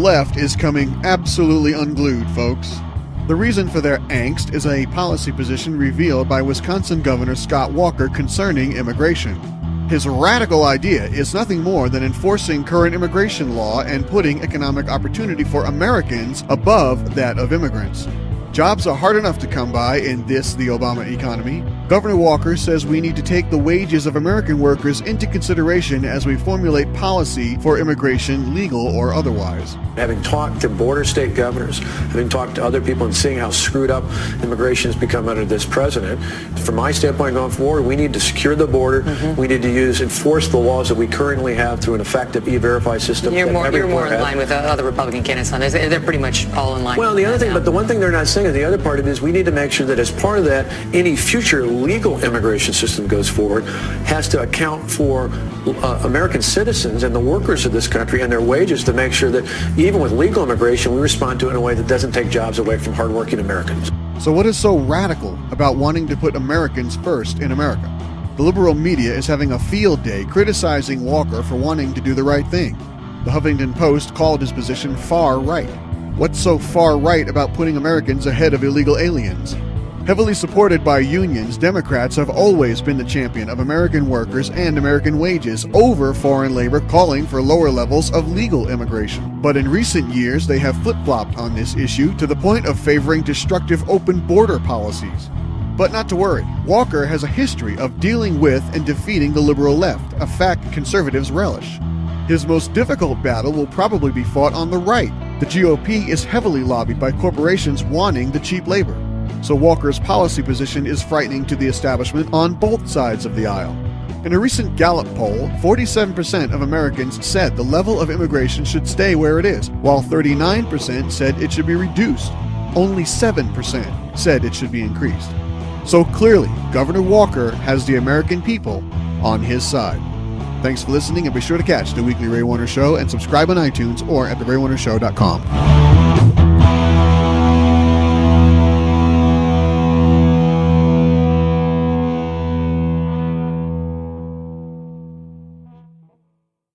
left is coming absolutely unglued, folks. The reason for their angst is a policy position revealed by Wisconsin Governor Scott Walker concerning immigration. His radical idea is nothing more than enforcing current immigration law and putting economic opportunity for Americans above that of immigrants. Jobs are hard enough to come by in the Obama economy. Governor Walker says we need to take the wages of American workers into consideration as we formulate policy for immigration, legal or otherwise. Having talked to border state governors, having talked to other people and seeing how screwed up immigration has become under this president, from my standpoint going forward, we need to secure the border. We need to enforce the laws that we currently have through an effective e-verify system. You're more in line with other Republican candidates on this. They're pretty much all in line. Well, the other thing, but the one thing they're not saying, the other part of it is we need to make sure that as part of that, any future legal immigration system goes forward has to account for American citizens and the workers of this country and their wages, to make sure that even with legal immigration, we respond to it in a way that doesn't take jobs away from hardworking Americans. So what is so radical about wanting to put Americans first in America? The liberal media is having a field day criticizing Walker for wanting to do the right thing. The Huffington Post called his position far right. What's so far right about putting Americans ahead of illegal aliens? Heavily supported by unions, Democrats have always been the champion of American workers and American wages over foreign labor, calling for lower levels of legal immigration. But in recent years, they have flip-flopped on this issue to the point of favoring destructive open border policies. But not to worry, Walker has a history of dealing with and defeating the liberal left, a fact conservatives relish. His most difficult battle will probably be fought on the right. The GOP is heavily lobbied by corporations wanting the cheap labor. So Walker's policy position is frightening to the establishment on both sides of the aisle. In a recent Gallup poll, 47% of Americans said the level of immigration should stay where it is, while 39% said it should be reduced. Only 7% said it should be increased. So clearly, Governor Walker has the American people on his side. Thanks for listening, and be sure to catch the weekly Ray Warner Show and subscribe on iTunes or at theraywarnershow.com.